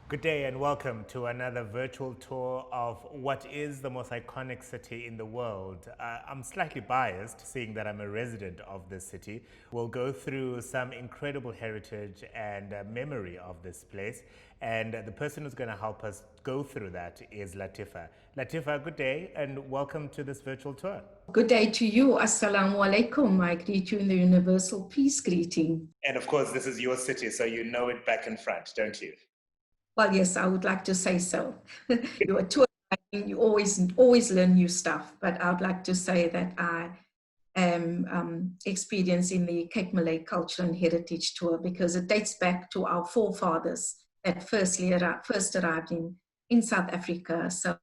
Good day and welcome to another virtual tour of what is the most iconic city in the world. I'm slightly biased, seeing that I'm a resident of this city. We'll go through some incredible heritage and memory of this place. And the person who's going to help us go through that is Latifa. Latifa, good day and welcome to this virtual tour. Good day to you. Assalamu alaikum. I greet you in the universal peace greeting. And of course, this is your city, so you know it back and front, don't you? Well, yes, I would like to say so. You're a tour guide, you always learn new stuff, but I would like to say that I am experiencing the Cape Malay Culture and Heritage Tour because it dates back to our forefathers that first arrived in South Africa. So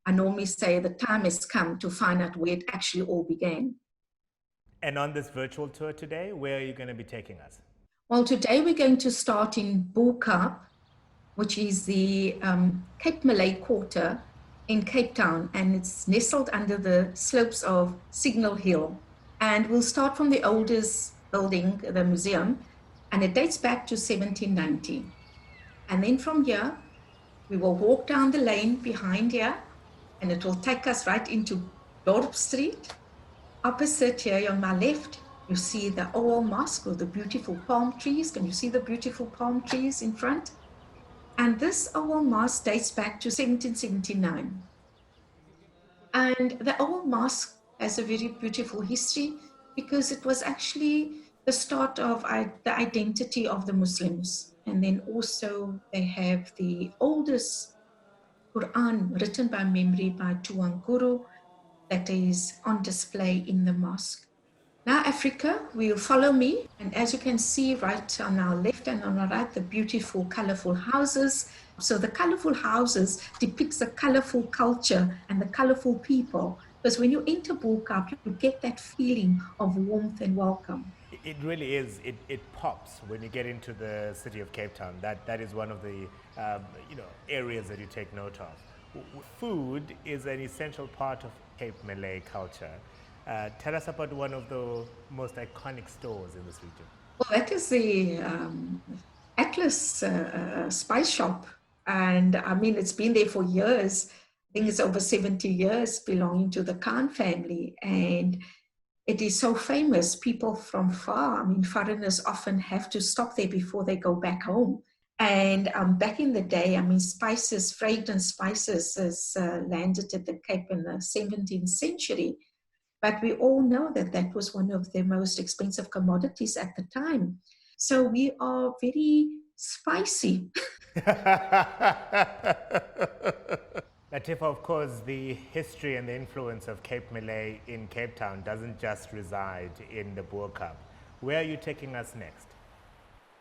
I normally say the time has come to find out where it actually all began. And on this virtual tour today, where are you going to be taking us? Well, today we're going to start in Bo-Kaap, which is the Cape Malay quarter in Cape Town, and it's nestled under the slopes of Signal Hill. And we'll start from the oldest building, the museum, and it dates back to 1790. And then from here, we will walk down the lane behind here, and it will take us right into Dorp Street. Opposite here on my left, you see the old mosque with the beautiful palm trees. Can you see the beautiful palm trees in front? And this old mosque dates back to 1779. And the old mosque has a very beautiful history because it was actually the start of the identity of the Muslims. And then also they have the oldest Quran written by memory by Tuan Guru that is on display in the mosque. Now, Africa, will follow me. And as you can see right on our left and on our right, the beautiful, colorful houses. So the colorful houses depicts the colorful culture and the colorful people. Because when you enter Bo-Kaap, you get that feeling of warmth and welcome. It really is. It pops when you get into the city of Cape Town. That is one of the areas that you take note of. Food is an essential part of Cape Malay culture. Tell us about one of the most iconic stores in this region. Well, that is the Atlas Spice Shop. And I mean, it's been there for years. I think it's over 70 years belonging to the Khan family. And it is so famous. People from far, I mean, foreigners often have to stop there before they go back home. And back in the day, I mean, spices, fragrant spices, has landed at the Cape in the 17th century. But we all know that that was one of the most expensive commodities at the time. So we are very spicy. Latifa, of course, the history and the influence of Cape Malay in Cape Town doesn't just reside in the Bo-Kaap. Where are you taking us next?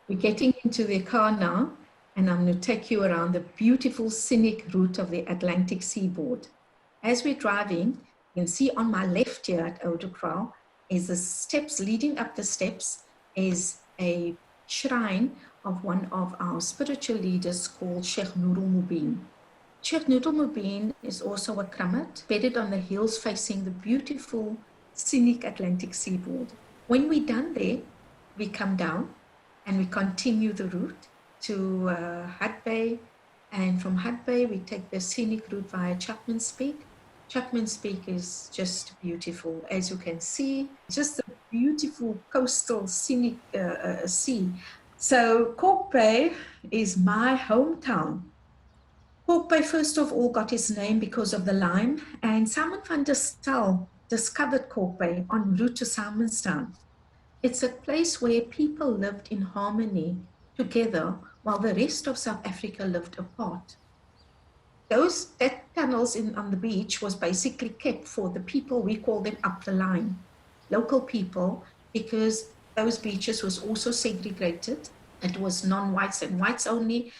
We're getting into the car now, and I'm going to take you around the beautiful scenic route of the Atlantic Seaboard. As we're driving, you can see on my left here at Oudekraal is the steps. Leading up the steps is a shrine of one of our spiritual leaders called Sheikh Nurul Mubin. Sheikh Nurul Mubin is also a kramat, bedded on the hills facing the beautiful scenic Atlantic Seaboard. When we're done there, we come down and we continue the route to Hout Bay. And from Hout Bay, we take the scenic route via Chapman's Peak. Chapman's Peak is just beautiful. As you can see, just a beautiful coastal scenic sea. So Kalk Bay is my hometown. Kalk Bay, first of all, got its name because of the lime, and Simon van der Stel discovered Kalk Bay en route to Simonstown. It's a place where people lived in harmony together while the rest of South Africa lived apart. That tunnels on the beach was basically kept for the people, we call them up the line, local people, because those beaches was also segregated. It was non-whites and whites only.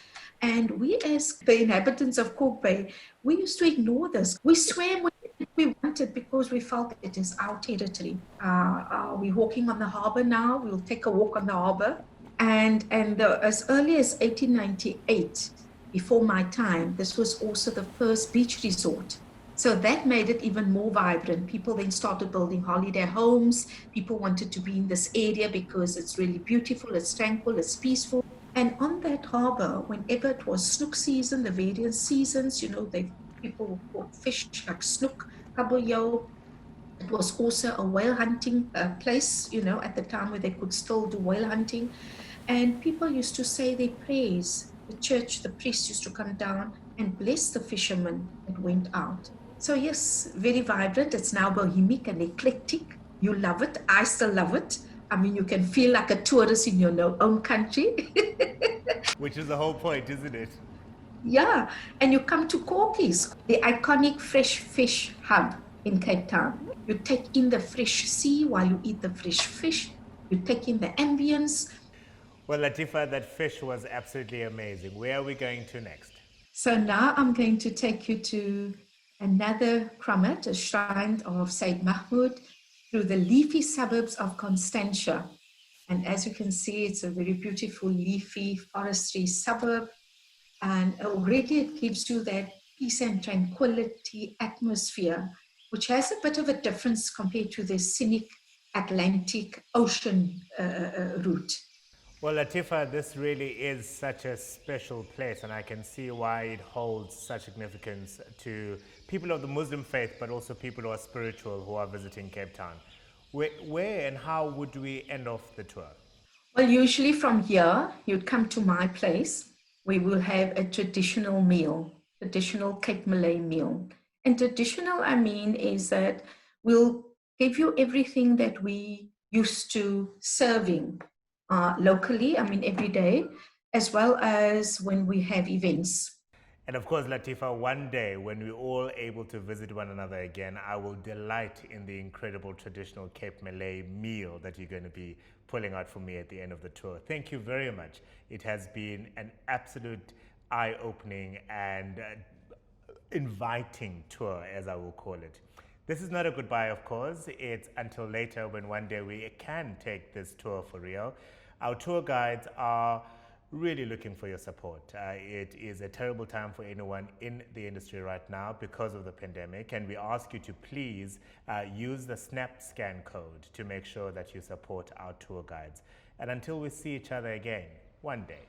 And we, as the inhabitants of Kalk Bay, we used to ignore this. We swam when we wanted because we felt it is our territory. We're walking on the harbor now. We'll take a walk on the harbor. And as early as 1898, before my time, this was also the first beach resort. So that made it even more vibrant. People then started building holiday homes. People wanted to be in this area because it's really beautiful, it's tranquil, it's peaceful. And on that harbor, whenever it was snook season, the various seasons, people caught fish like snook, kabeljau. It was also a whale hunting place, at the time where they could still do whale hunting. And people used to say their prayers. The church, the priest used to come down and bless the fishermen that went out. So, yes, very vibrant. It's now bohemic and eclectic. You love it. I still love it. I mean, you can feel like a tourist in your own country. Which is the whole point, isn't it? Yeah, and you come to Corkies, the iconic fresh fish hub in Cape Town. You take in the fresh sea while you eat the fresh fish. You take in the ambience. Well, Latifa, that fish was absolutely amazing. Where are we going to next? So now I'm going to take you to another kramat, a shrine of Sayyid Mahmud, through the leafy suburbs of Constantia. And as you can see, it's a very beautiful leafy forestry suburb. And already it gives you that peace and tranquility atmosphere, which has a bit of a difference compared to the scenic Atlantic Ocean route. Well, Latifa, this really is such a special place, and I can see why it holds such significance to people of the Muslim faith, but also people who are spiritual who are visiting Cape Town. Where and how would we end off the tour? Well, usually from here, you'd come to my place. We will have a traditional meal, traditional Cape Malay meal. And traditional, I mean, is that we'll give you everything that we used to serving locally, I mean, every day, as well as when we have events. And of course, Latifa, one day when we're all able to visit one another again, I will delight in the incredible traditional Cape Malay meal that you're going to be pulling out for me at the end of the tour. Thank you very much. It has been an absolute eye-opening and inviting tour, as I will call it. This is not a goodbye, of course. It's until later when one day we can take this tour for real. Our tour guides are really looking for your support. It is a terrible time for anyone in the industry right now because of the pandemic, and we ask you to please use the SnapScan code to make sure that you support our tour guides. And until we see each other again, one day.